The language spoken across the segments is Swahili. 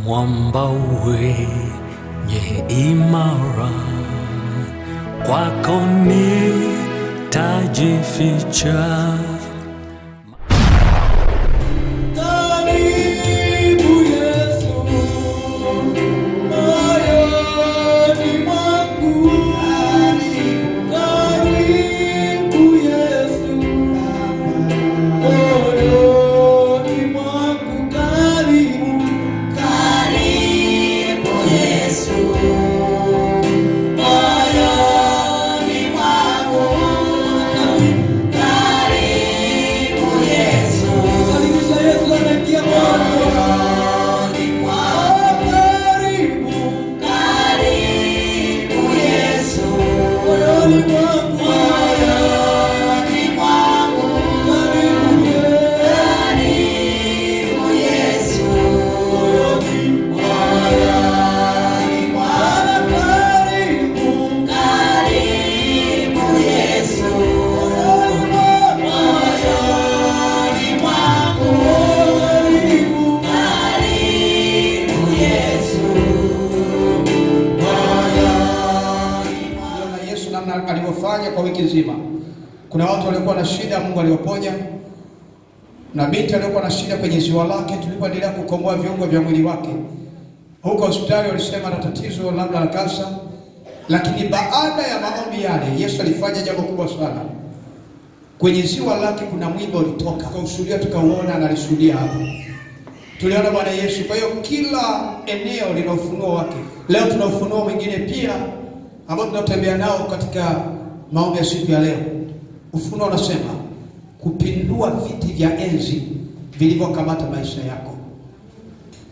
mwamba wenye imara, kwako nitajificha. Aliyofanya kwa wiki nzima. Kuna watu waliokuwa na shida, Mungu aliwaponya. Na binti aliyokuwa na shida kwenye ziwa lake, tulipoendelea kukomboa viungo vya mwili wake. Huko hospitali walisema ana tatizo labda la kansa, lakini baada ya maombi yale Yesu alifanya jambo kubwa sana. Kwenye ziwa lake kuna mwiba ulitoka. Tukausudia, tukauona na alishuhudia hapo. Tuliona Bwana Yesu. Kwa hiyo kila eneo lina ufunuo wake. Leo tuna ufunuo mwingine pia ambao tunatembea nao katika maombi ya siku ya leo. Ufunuo unasema kupindua viti vya enzi vilivyokamata maisha yako.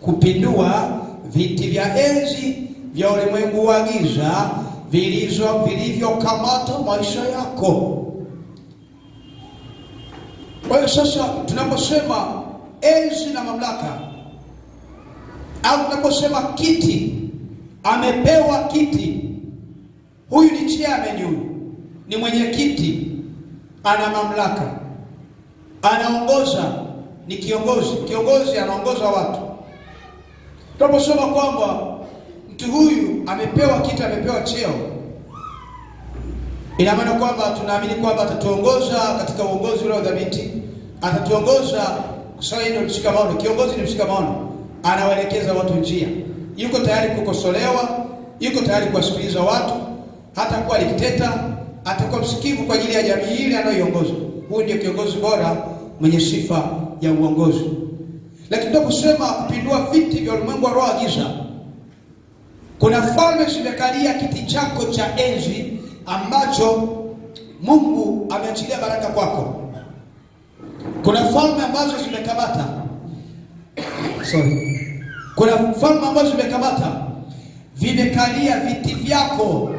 Kupindua viti vya enzi vya ulimwengu wa giza vilivyokamata maisha yako. Kwa hiyo sasa tunaposema enzi na mamlaka, au tunaposema kiti, amepewa kiti. Huyu ni chairman, huyu ni mwenye kiti, ana mamlaka, anaongoza, ni kiongozi. Kiongozi anaongoza watu. Tunaposema kwamba mtu huyu amepewa kiti, amepewa cheo, ina maana kwamba tunaamini kwamba atatuongoza katika uongozi ule dhabiti, atatuongoza. Sasa ndio mshikamano. Kiongozi ni mshikamano, anawaelekeza watu njia, yuko tayari kukosolewa, yuko tayari kuwasikiliza watu. Hata kwa dikteta, atakuwa msikivu kwa ajili ya jamii ile anayoiongoza. Huyu ndio kiongozi bora mwenye sifa ya uongozi. Lakini tunaposema kupindua viti vya ulimwengu wa roho ya giza, kuna falme zimekalia kiti chako cha enzi ambacho Mungu ameachilia baraka kwako. Kuna falme ambazo zimekamata. Kuna falme ambazo zimekamata, vimekalia viti vyako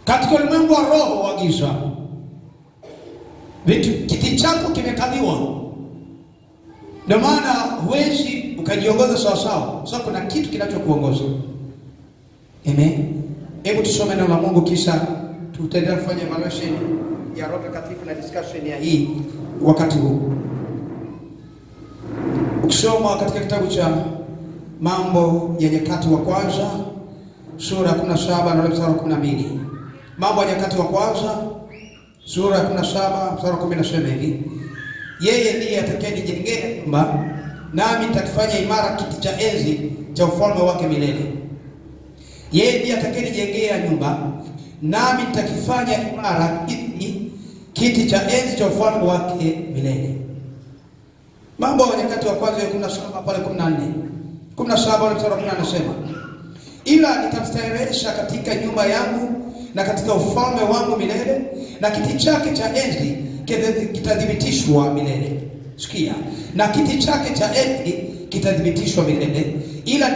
katika ulimwengu wa roho wa giza. Kiti chako kimekaliwa. Ndio maana huwezi ukajiongoza sawa sawa. Sasa kuna kitu kinachokuongoza. Amen. Hebu tusome neno la Mungu kisha tutaendelea kufanya evaluation ya Roho Mtakatifu na discussion ya hii wakati huu. Ukisoma katika kitabu cha Mambo ya Nyakati wa Kwanza sura 17 na mstari wa 12. Mambo ya Nyakati wa Kwanza sura 17 mstari wa 10 nasema hivi: yeye ndiye atakayenijengea nyumba, nami nitakifanya imara kiti cha enzi cha ufalme wake milele. Yeye ndiye atakayenijengea nyumba, nami nitakifanya imara kiti cha enzi cha ufalme wake milele. Mambo ya Nyakati wa Kwanza 17 pale 14. 17 mstari wa 10 anasema: ila nitamstarehesha katika nyumba yangu na katika ufalme wangu milele, na kiti chake cha enzi kitadhibitishwa milele. Sikia, na kiti chake cha enzi kitadhibitishwa milele, ila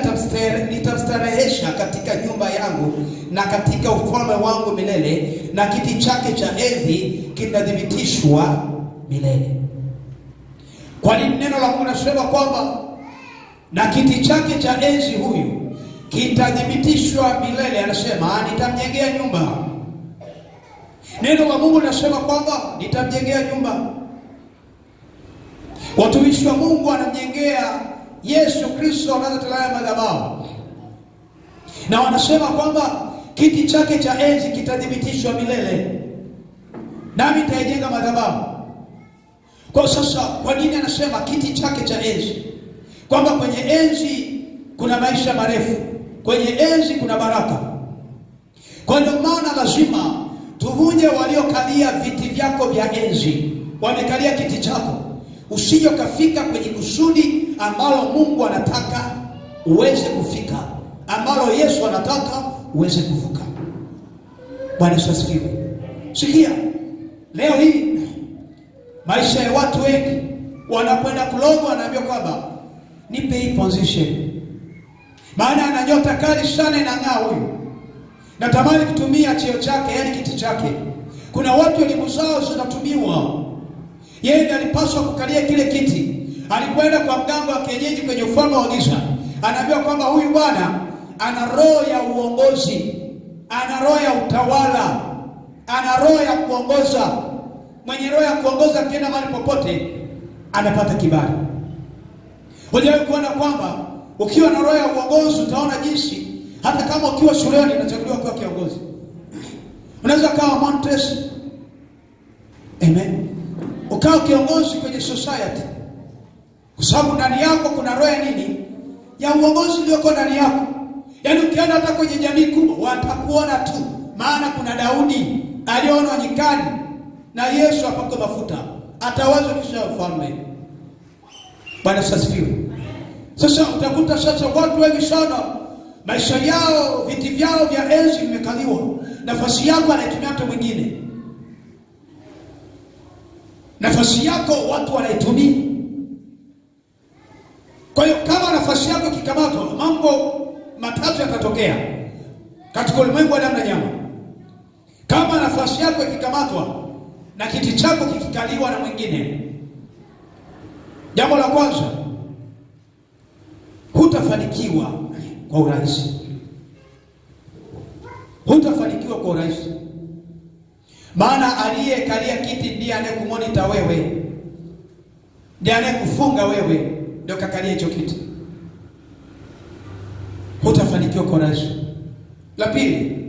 nitamstarehesha katika nyumba yangu na katika ufalme wangu milele, na kiti chake cha enzi kitadhibitishwa milele. Kwa nini neno la Mungu linasema kwamba na kiti chake cha enzi huyu kitadhibitishwa milele? Anasema nitamjengea nyumba. Neno la Mungu linasema kwamba nitamjengea nyumba. Watumishi wa Mungu wanamjengea Yesu Kristo anatolea madhabahu, na wanasema kwamba kiti chake cha enzi kitadhibitishwa milele, nami nitajenga madhabahu. Kwa sasa, kwa nini anasema kiti chake cha enzi? Kwamba kwenye enzi kuna maisha marefu, kwenye enzi kuna baraka. Kwa ndio maana lazima tuvunje waliokalia viti vyako vya enzi, wamekalia kiti chako, usije kafika kwenye kusudi ambalo Mungu anataka uweze kufika, ambalo Yesu anataka uweze kuvuka. Bwana Yesu asifiwe. Sikia, leo hii maisha ya watu wengi wanakwenda kulogwa, wanaambia kwamba nipe hii position, maana ana nyota kali sana inang'aa huyu, natamani kutumia cheo chake, yani kiti chake. Kuna watu elimu zao zinatumiwa. Yeye ndiye alipaswa kukalia kile kiti. Alikwenda kwa mganga wa kienyeji kwenye ufalme wa giza, anaambiwa kwamba huyu bwana ana roho ya uongozi, ana roho ya utawala, ana roho ya kuongoza. Mwenye roho ya kuongoza akienda mahali popote anapata kibali. Wewe kuona kwamba ukiwa na roho ya uongozi utaona jinsi hata kama ukiwa shuleni unachaguliwa kuwa kiongozi. Unaweza kuwa Montes. Amen. Ukawa kiongozi kwenye society, kwa sababu ndani yako kuna roho ya nini? Ya uongozi iliyoko ndani yako. Yaani ukienda hata kwenye jamii kubwa watakuona tu, maana kuna Daudi aliona nyikani na Yesu apako mafuta, ataweza kisha ufalme. Bwana asifiwe. Sasa utakuta sasa watu wengi sana maisha yao, viti vyao vya enzi vimekaliwa, nafasi yako anaitumia mtu mwingine. Nafasi yako watu wanaitumia. Kwa hiyo kama nafasi yako ikikamatwa, mambo matatu yatatokea katika ulimwengu wa damu na nyama. Kama nafasi yako ikikamatwa na kiti chako kikikaliwa na mwingine, jambo la kwanza, hutafanikiwa kwa urahisi. Hutafanikiwa kwa urahisi. Maana aliyekalia kiti ndiye anayekumonitor wewe, ndiye anayekufunga wewe, ndio kakalia hicho kiti. Hutafanikiwa kwa urahisi. La pili,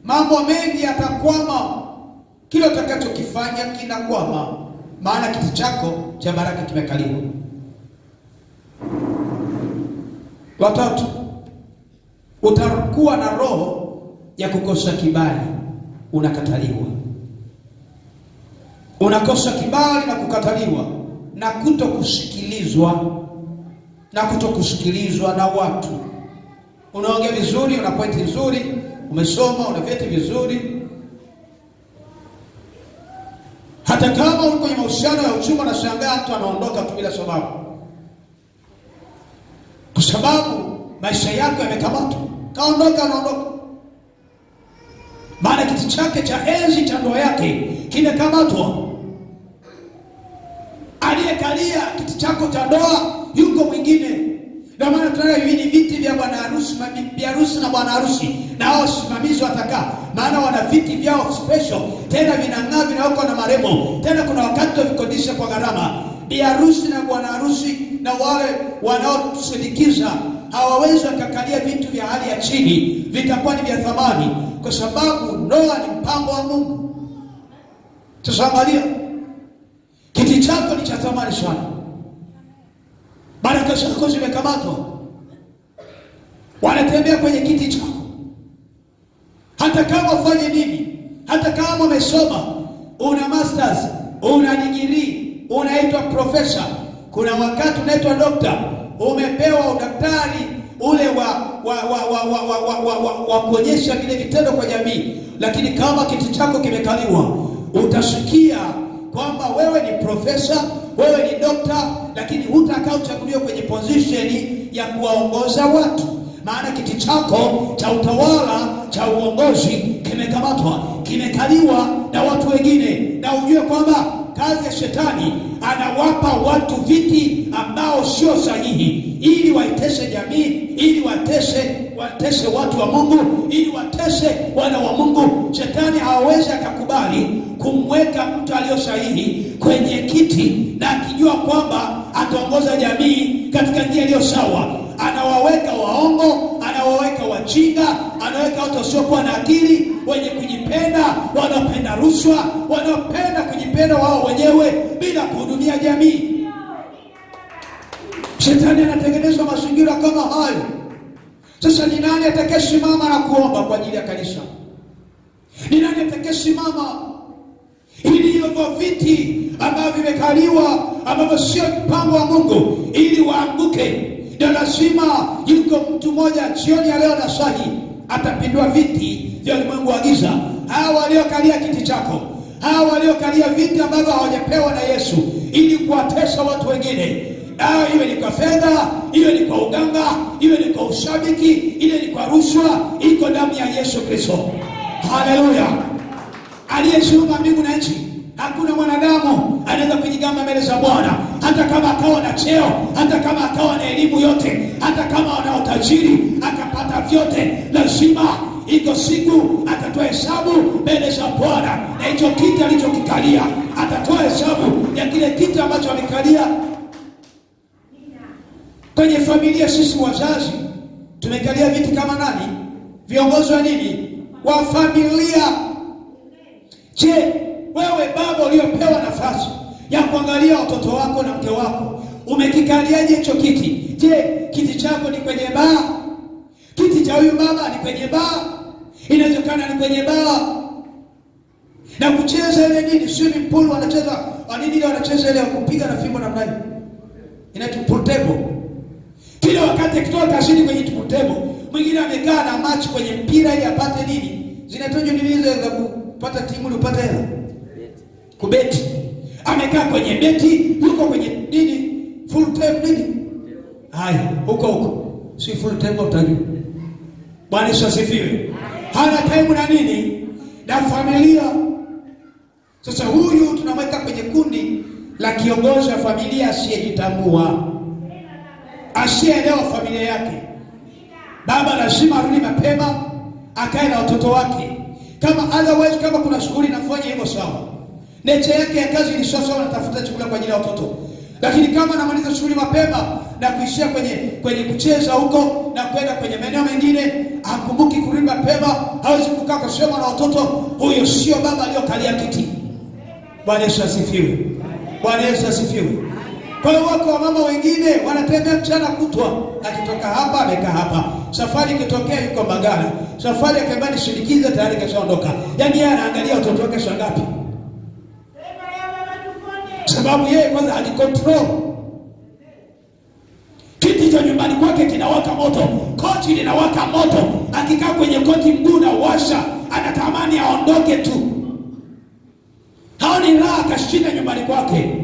mambo mengi yatakwama. Kila utakachokifanya kinakwama, maana kiti chako cha baraka kimekaliwa. La tatu, utakuwa na roho ya kukosa kibali, unakataliwa. Unakosa kibali na kukataliwa na kutokusikilizwa na watu. Unaongea vizuri, una pointi nzuri, umesoma, una vyeti vizuri. Hata kama uko kwenye mahusiano ya uchumba na shangaa mtu anaondoka tu bila sababu. Kwa sababu maisha yako yamekamatwa. Kaondoka, anaondoka. Maana kiti chake cha enzi cha ndoa yake kimekamatwa. Aliyekalia kiti chako cha ndoa yuko mwingine. Ndio maana tunaona hivi viti vya bwana harusi, bibi harusi na bwana harusi, na hao wasimamizi watakaa. Maana wana viti vyao special, tena vinang'aa, vinawekwa na marembo. Tena kuna wakati wa vikodisha kwa gharama. Bibi harusi na bwana harusi na wale wanaotusindikiza hawawezi kukakalia vitu vya hali ya chini, vitakuwa ni vya thamani, kwa sababu ndoa ni mpango wa Mungu. Tusaangalia, kiti chako ni cha thamani sana. Baraka zako zimekamatwa. Wanatembea kwenye kiti chako. Hata kama ufanye nini, hata kama umesoma, una masters, una degree, unaitwa professor, kuna wakati unaitwa doctor, umepewa udaktari ule wa kuonyesha vile vitendo kwa jamii, lakini kama kiti chako kimekaliwa, utasikia kwamba wewe ni profesa, wewe ni dokta, lakini hutakaa uchaguliwa kwenye position ya kuwaongoza watu. Maana kiti chako cha utawala, cha uongozi kimekamatwa, kimekaliwa na watu wengine. Na ujue kwamba kazi ya shetani, anawapa watu viti ambao sio sahihi, ili waitese jamii, ili watese watu wa Mungu, ili watese wana wa Mungu. Shetani hawezi akakubali kumweka mtu aliyo sahihi kwenye kiti, na akijua kwamba ataongoza jamii katika njia iliyo wajinga, anaweka watu wasiokuwa na akili, wenye kujipenda, wanaopenda rushwa, wanaopenda kujipenda wao wenyewe bila kuhudumia jamii. Shetani anatengeneza mazingira kama hayo. Sasa ni nani atakayesimama na kuomba kwa ajili ya kanisa? Ni nani atakayesimama ili hivyo viti ambavyo vimekaliwa, ambavyo sio mpango wa Mungu, ili waanguke? Ndio lazima yuko mtu mmoja jioni ya leo na sahi atapindua viti vya ulimwengu wa giza. Hawa waliokalia kiti chako, hawa waliokalia viti ambavyo hawajapewa na Yesu, ili kuwatesa watu wengine. Iwe ni kwa fedha, iwe ni kwa uganga, iwe ni kwa ushabiki, iwe ni kwa rushwa, iko damu ya Yesu Kristo. Haleluya. Aliyeumba mbingu na nchi, hakuna mwanadamu anaweza kujigamba mbele za Bwana, hata kama akawa na cheo, hata kama akawa na elimu yote, hata kama ana utajiri akapata vyote. Lazima iko siku atatoa hesabu mbele za Bwana, na hicho kiti alichokikalia atatoa hesabu ya kile kiti ambacho amekalia. Kwenye familia sisi wazazi tumekalia viti kama nani? Viongozi wa nini? Wa familia. Je, wewe baba uliopewa nafasi ya kuangalia watoto wako na mke wako, umekikaliaje hicho kiti? Je, kiti chako ni kwenye baa? Kiti cha huyu baba ni kwenye baa? Inawezekana ni kwenye baa na kucheza ile nini, swimming pool wanacheza, wanini ile wanacheza ile kupiga na fimbo namna hiyo, inaitwa pool table. Kila wakati akitoka kazini kwenye pool table, mwingine amekaa na match kwenye mpira ili apate nini, zinatojwa nini ile za kupata timu ili upate hela, kubeti. Amekaa kwenye beti, yuko kwenye nini, full table nini, haya huko si full table utajua. Bwana Yesu asifiwe. Hana time na nini, na familia. Sasa huyu tunamweka kwenye kundi la kiongozi wa familia asiyejitambua, asiyeelewa familia yake. Baba lazima arudi mapema akae na watoto wake. Kama otherwise, kama kuna shughuli nafanya hivyo sawa, nature yake ya kazi ni sawa, anatafuta chakula kwa ajili ya watoto. Lakini kama anamaliza shughuli mapema na kuishia kwenye kucheza huko na kwenda kwenye maeneo mengine, hakumbuki kurudi mapema, hawezi kukaa kusema na watoto, huyo sio baba aliyokalia kiti. Bwana Yesu asifiwe. Bwana Yesu asifiwe. Kwa hiyo wako wa mama wengine wanatembea mchana kutwa, akitoka hapa amekaa hapa, safari ikitokea yuko Mbagala, safari akembani shinikiza tayari kashaondoka. Yaani yeye anaangalia watoto wake saa ngapi, sababu yeye kwanza hajicontrol. Kiti cha nyumbani kwake kinawaka moto, koti linawaka moto, akikaa kwenye koti mguu na washa, anatamani aondoke tu. Haoni raha kashinda nyumbani kwake.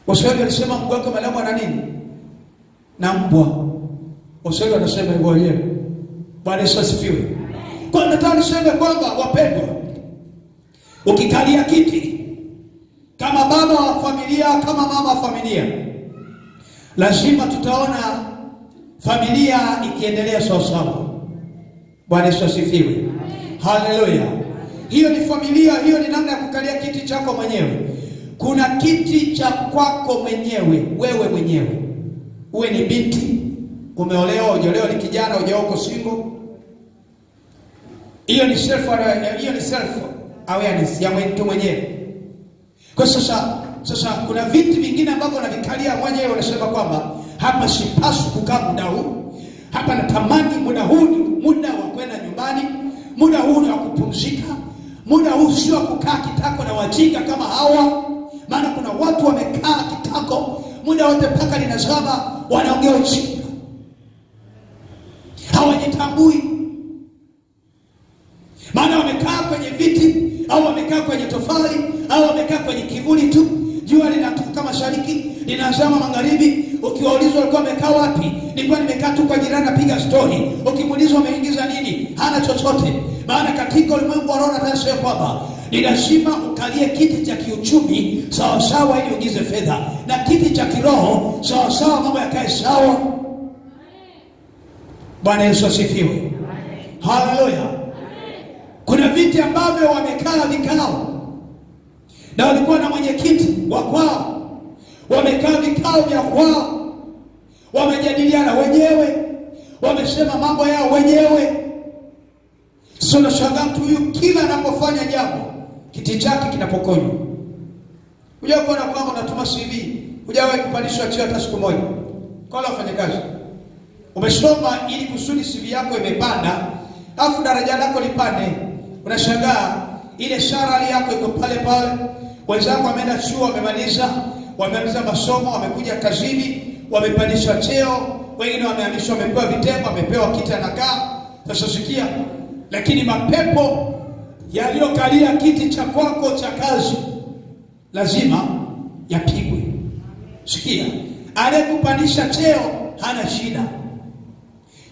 Waswahili walisema mguu wako malamu na nini? Na mbwa. Waswahili wanasema hivyo wenyewe. Bwana Yesu asifiwe. Kwa nataka niseme kwamba wapendwa, ukikalia kiti kama baba wa familia, kama mama wa familia, lazima tutaona familia ikiendelea sawa sawa. Bwana Yesu asifiwe. Haleluya. Hiyo ni familia, hiyo ni namna ya kukalia kiti chako mwenyewe. Kuna kiti cha kwako mwenyewe, wewe mwenyewe. Uwe ni binti, umeolewa, hujaolewa, ni kijana, hujaoa, single. Hiyo ni self awareness ya mtu mwenyewe. Kwa sasa kuna viti vingine ambavyo unavikalia mwenyewe, unasema kwamba hapa sipaswi kukaa muda huu. Hapa natamani muda huu ni muda wa kwenda nyumbani, muda huu ni wa kupumzika, muda huu sio kukaa kitako na wajinga kama hawa. Maana kuna watu wamekaa kitako muda wote mpaka linazama, wanaongea ujinga, hawajitambui. Maana wamekaa kwenye viti, au wamekaa kwenye tofali, au wamekaa kwenye kivuli tu. Jua linatoka mashariki, linazama magharibi. Ukiwaulizwa walikuwa wamekaa wapi, nilikuwa nimekaa tu kwa jirani napiga story. Ukimuuliza umeingiza nini, hana chochote. Maana katika ulimwengu wa roho tunasema kwamba ni lazima ukalie kiti cha kiuchumi sawa sawa ili uingize fedha, na kiti cha kiroho sawa sawa mambo yakae sawa. Bwana Yesu asifiwe. Haleluya. Kuna viti ambavyo wamekaa vikao na walikuwa na mwenyekiti wa kwao, wamekaa vikao vya kwao, wamejadiliana wenyewe, wamesema mambo yao wenyewe. Sio nashangaa mtu huyu kila anapofanya jambo kiti chake kinapokonywa. Hujawahi kuona kwamba unatuma CV, hujawahi kupandishwa cheo hata siku moja kwa wafanyakazi? Umesoma ili kusudi CV yako imepanda, afu daraja lako lipande. Unashangaa ile salary yako iko pale pale. Wenzako wameenda chuo, wamemaliza masomo, wamekuja kazini, wamepandishwa cheo, wengine wamehamishwa, wamepewa vitengo, wamepewa kiti anakaa. Sasa sikia, lakini mapepo yaliyokalia kiti cha kwako cha kazi lazima yapigwe. Sikia, aliyekupandisha cheo hana shida.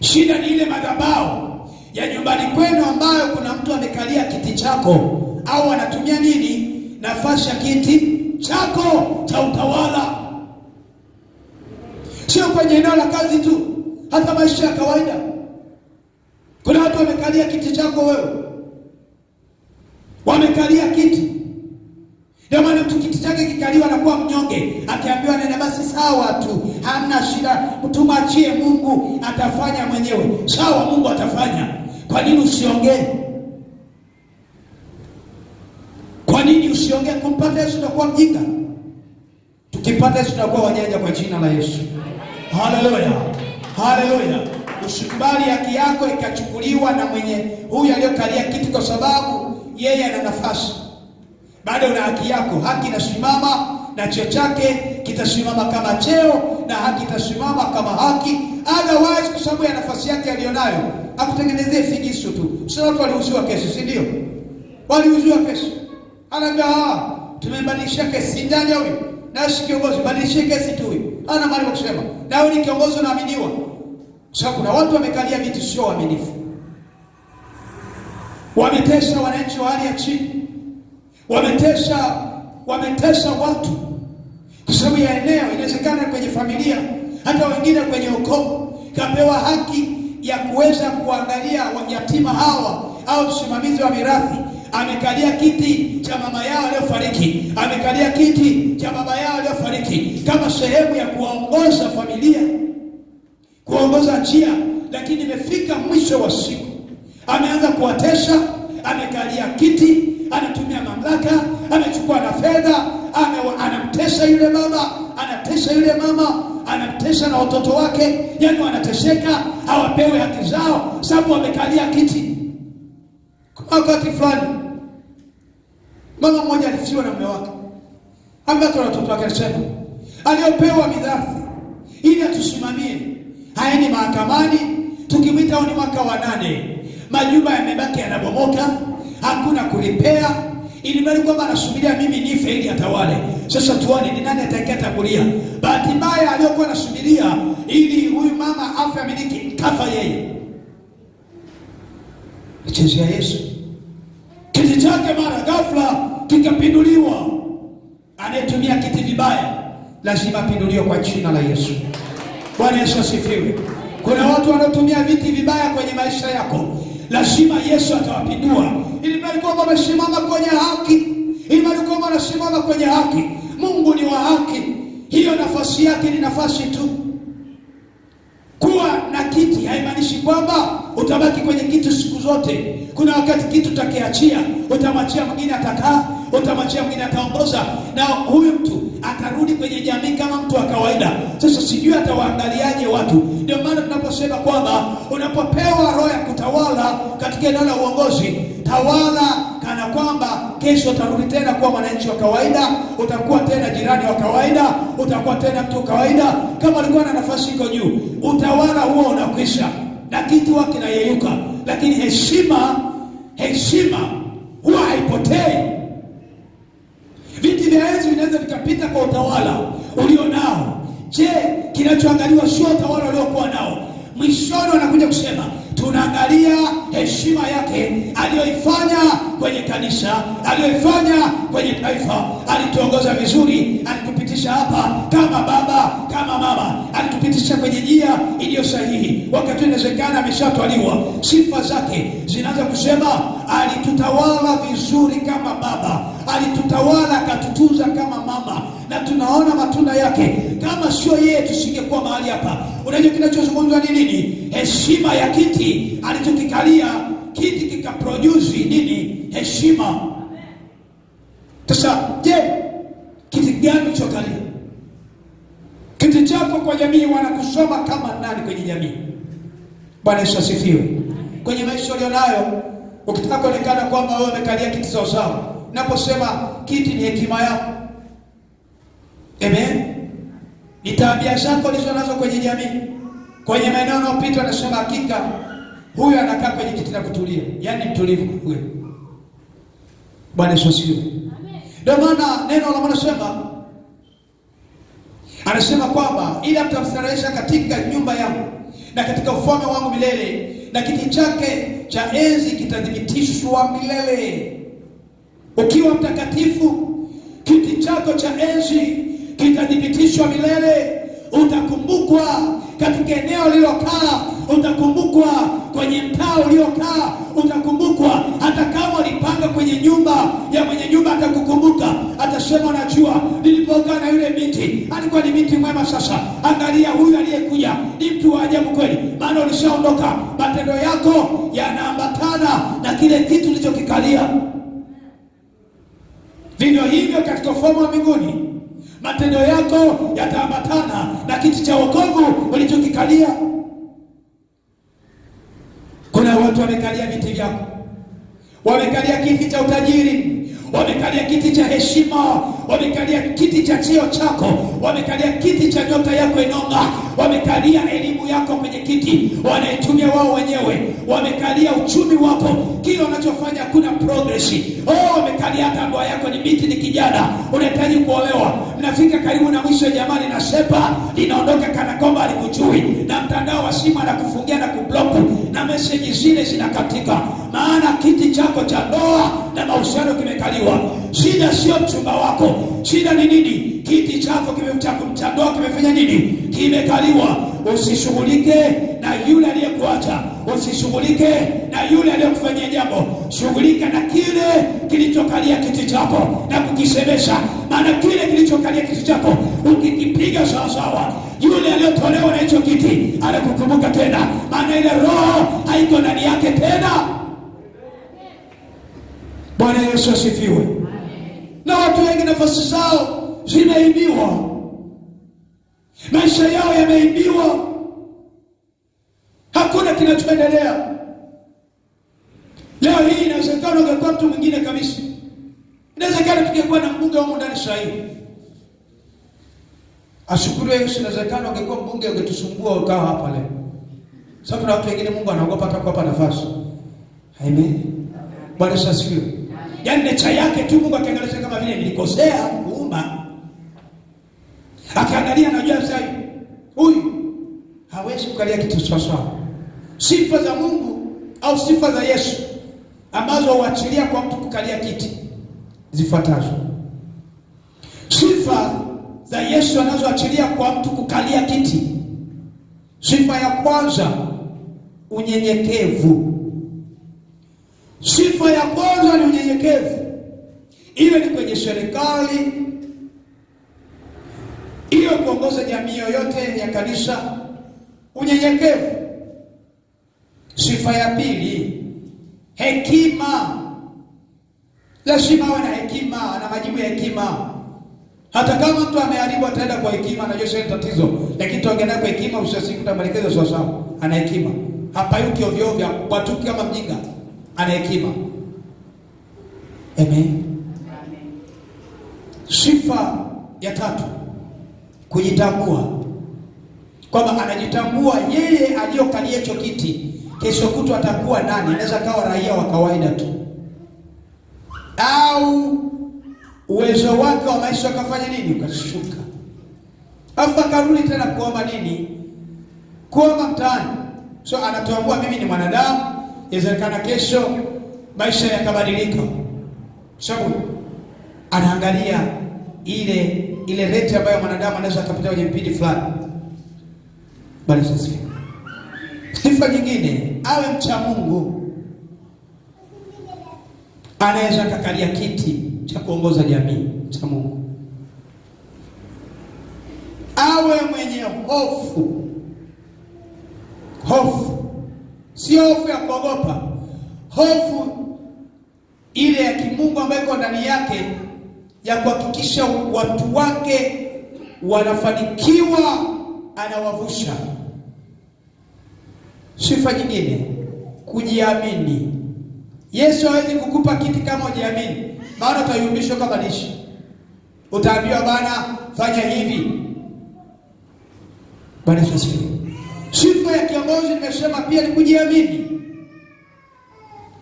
Shida ni ile madhabahu ya nyumbani kwenu ambayo kuna mtu amekalia kiti chako, au anatumia nini? Nafasi ya kiti chako cha utawala. Sio kwenye eneo la kazi tu, hata maisha ya kawaida. Kuna watu wamekalia kiti chako wewe. Wamekalia kiti. Ndio maana mtu kiti chake kikaliwa na kuwa mnyonge, akiambiwa nenda basi sawa tu, hamna shida, mtumachie Mungu atafanya mwenyewe. Sawa, Mungu atafanya. Kwa nini usiongee? Kwa nini usiongee? Kumpata Yesu tutakuwa mjinga. Tukipata Yesu tutakuwa wajanja kwa jina la Yesu. Haleluya. Haleluya. Usikubali haki yako ikachukuliwa na mwenye huyu aliyokalia kiti, kwa sababu yeye ana nafasi. Bado una haki yako. Haki inasimama na cheo chake kitasimama kama cheo, na haki itasimama kama haki. Otherwise, kwa sababu ya nafasi yake aliyonayo, akutengenezee figisu tu. Sio watu waliuziwa kesi, si ndio? Waliuziwa kesi. Anaambia tumebadilisha kesi ndani huyu. Na si kiongozi, badilisha kesi tu huyu. Ana mali kwa kusema. Na wewe ni kiongozi unaaminiwa. Sasa kuna watu wamekalia viti sio waaminifu. Wametesa wananchi wa hali ya chini. Wametesa watu kwa sababu ya eneo. Inawezekana kwenye familia, hata wengine kwenye ukoo. Kapewa haki ya kuweza kuangalia yatima hawa au msimamizi wa mirathi. Amekalia kiti cha mama yao aliyofariki, amekalia kiti cha baba yao aliyofariki, kama sehemu ya kuongoza familia, kuongoza njia. Lakini imefika mwisho wa siku, ameanza kuwatesa. Amekalia kiti, anatumia mamlaka, amechukua na fedha, anamtesa yule baba, anamtesa yule mama, anamtesa na watoto wake. Yani wanateseka, hawapewi haki zao sababu wamekalia kiti. Kwa wakati fulani, mama mmoja alifiwa na mume wake, ambaye na watoto wake. Alisema aliopewa mirathi ili atusimamie haeni mahakamani. Tukimwita ni mwaka wa 8, majumba yamebaki yanabomoka, hakuna kulipea, ili bali kwamba anasubiria mimi nife ili atawale. Sasa tuone ni nani atakayetangulia. Bahati mbaya aliyokuwa anasubiria ili huyu mama afe amiliki, kafa yeye. Chezea Yesu. Kiti chake mara ghafla kikapinduliwa. Anayetumia kiti vibaya lazima apinduliwe kwa jina la Yesu. Bwana Yesu asifiwe. Kuna watu wanaotumia viti vibaya kwenye maisha yako, lazima Yesu atawapindua. Ili bali kwamba wamesimama kwenye haki, ili bali kwamba wanasimama kwenye haki. Mungu ni wa haki. Hiyo nafasi yake ni nafasi tu. Kuwa na kiti haimaanishi kwamba utabaki kwenye kiti siku zote. Kuna wakati kitu utakiachia, utamwachia mwingine atakaa, utamwachia mwingine ataongoza, na huyu mtu atarudi kwenye jamii kama mtu wa kawaida. Sasa sijui atawaangaliaje watu. Ndio maana tunaposema kwamba unapopewa roho ya kutawala katika eneo la uongozi, tawala kana kwamba kesho utarudi tena kuwa mwananchi wa kawaida, utakuwa tena jirani wa kawaida, utakuwa tena mtu wa kawaida. Kama ulikuwa na nafasi iko juu, utawala huo unakwisha na kitu wake kinayeyuka. Lakini heshima huwa haipotei. Viti vya enzi vinaweza vikapita kwa utawala ulionao. Je, kinachoangaliwa sio utawala uliokuwa nao? Mwishoni wanakuja kusema tunaangalia heshima yake aliyoifanya kwenye kanisa, aliyoifanya kwenye taifa. Alituongoza vizuri, alitupitia alitupitisha hapa kama baba, kama mama, alitupitisha kwenye njia iliyo sahihi. Wakati inawezekana ameshatwaliwa, sifa zake zinaanza kusema alitutawala vizuri kama baba, alitutawala akatutunza kama mama, na tunaona matunda yake. Kama sio yeye tusingekuwa mahali hapa. Unajua kinachozungumzwa ni nini? Heshima ya kiti alichokikalia, kiti kikaproduce nini? Heshima. Sasa je, kiti gani chokalia? Kiti chako kwa jamii wanakusoma kama nani kwenye jamii? Bwana Yesu asifiwe. Kwenye maisha ulionayo, ukitaka kuonekana kwamba wewe umekalia kiti sawa sawa, naposema kiti ni hekima yako. Amen. Ni tabia zako ulizonazo kwenye jamii. Kwenye maeneo unayopita anasema hakika huyu anakaa kwenye kiti na kutulia. Yaani mtulivu kweli. Bwana Yesu asifiwe. Ndio maana neno la Mungu anasema kwamba ila mtamstarehesha katika nyumba yangu na katika ufalme wangu milele, na kiti chake cha enzi kitadhibitishwa milele. Ukiwa mtakatifu, kiti chako cha enzi kitadhibitishwa milele. Utakumbukwa katika eneo ulilokaa, utakumbukwa kwenye mtaa uliokaa, utakumbukwa hata kama ulipanga kwenye nyumba ya mwenye nyumba, atakukumbuka. Atasema unajua nilipokaa na yule binti alikuwa ni binti mwema, sasa angalia huyu aliyekuja ni mtu wa ajabu kweli, maana ulishaondoka. Matendo yako yanaambatana na kile kitu ulichokikalia. Vivyo hivyo katika ufalme wa mbinguni, matendo yako yataambatana na kiti cha wokovu ulichokikalia. Kuna watu wamekalia viti vyako, wamekalia kiti cha utajiri, wamekalia kiti cha heshima, wamekalia kiti cha cheo chako, wamekalia kiti cha nyota yako inonga, wamekalia elimu yako kwenye kiti, wanaitumia wao wenyewe, wamekalia uchumi wako, kile unachofanya kuna progress. Wamekalia hata ndoa yako, ni binti ni kijana unahitaji kuolewa, mnafika karibu na mwisho, jamani na sepa linaondoka kana kwamba alikujui, na mtandao wa simu anakufungia na kublock, na message zile zinakatika, maana kiti chako cha ndoa na mahusiano kimekaliwa. Shida sio mchumba wako, shida ni nini? Kiti chako cha ndoa kimefanya nini? Kimekaliwa. Usishughulike na yule aliyekuacha, usishughulike na yule aliyekufanyia jambo, shughulika na kile kilichokalia kiti chako na kukisemesha, maana kile kilichokalia kiti chako ukikipiga sawa sawa, yule aliyotolewa na hicho kiti anakukumbuka tena, maana ile roho haiko ndani yake tena. Bwana Yesu asifiwe. Na watu wengi nafasi zao zimeibiwa, maisha yao yameibiwa, hakuna kinachoendelea. Leo hii inawezekana ungekuwa mtu mwingine kabisa, inawezekana tungekuwa na mbunge wa ndani sahihi. Ashukuru Yesu, inawezekana ungekuwa mbunge ungetusumbua ukao hapa leo. Sababu na watu wengine Mungu anaogopa hata kuwapa nafasi. Amen. Bwana Yesu asifiwe. Yaani necha yake tu Mungu akiangalia kama vile nilikosea kuumba, akiangalia anajua sasa huyu hawezi kukalia kitu sawa. Sifa za Mungu au sifa za Yesu ambazo huachilia kwa mtu kukalia kiti zifuatazo. Sifa za Yesu anazoachilia kwa mtu kukalia kiti. Sifa ya kwanza, unyenyekevu. Sifa ya kwanza ni unyenyekevu. Iwe ni kwenye serikali, iwe kuongoza jamii yoyote ya kanisa, unyenyekevu. Sifa ya pili, hekima. Lazima awe na hekima na majibu ya hekima. Hata kama mtu ameharibu ataenda kwa hekima, anajua sio tatizo, lakini tuongea kwa hekima, usisikuta maelekezo sawa sawa. Ana hekima. Hapa yuko ovyo ovyo, watu kama mjinga. Ana hekima. Amen. Sifa ya tatu, kujitambua. Kwamba anajitambua yeye aliyokalia hicho kiti, kesho kutu atakuwa nani? Anaweza kawa raia wa kawaida tu, au uwezo wake wa maisha ukafanya nini? Ukashuka. Afa karudi tena kuomba nini? Kuomba mtaani. So anatambua mimi ni mwanadamu, inawezekana kesho maisha yakabadilika. Sababu anaangalia ile ile rate ambayo mwanadamu anaweza akapita kwenye mpindi fulani. Bali sasa sifa nyingine, awe mcha Mungu, anaweza kakalia kiti cha kuongoza jamii cha Mungu. Awe mwenye hofu. Hofu sio hofu ya kuogopa, hofu ile ya kimungu ambayo iko ndani yake ya kuhakikisha watu wake wanafanikiwa, anawavusha. Sifa nyingine, kujiamini. Yesu hawezi kukupa kiti kama hujiamini, maana utayumbishwa kama dishi. Utaambiwa bana fanya hivi. Bwana Yesu. Sifa ya kiongozi nimesema pia ni kujiamini.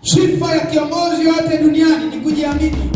Sifa ya kiongozi wote duniani ni kujiamini.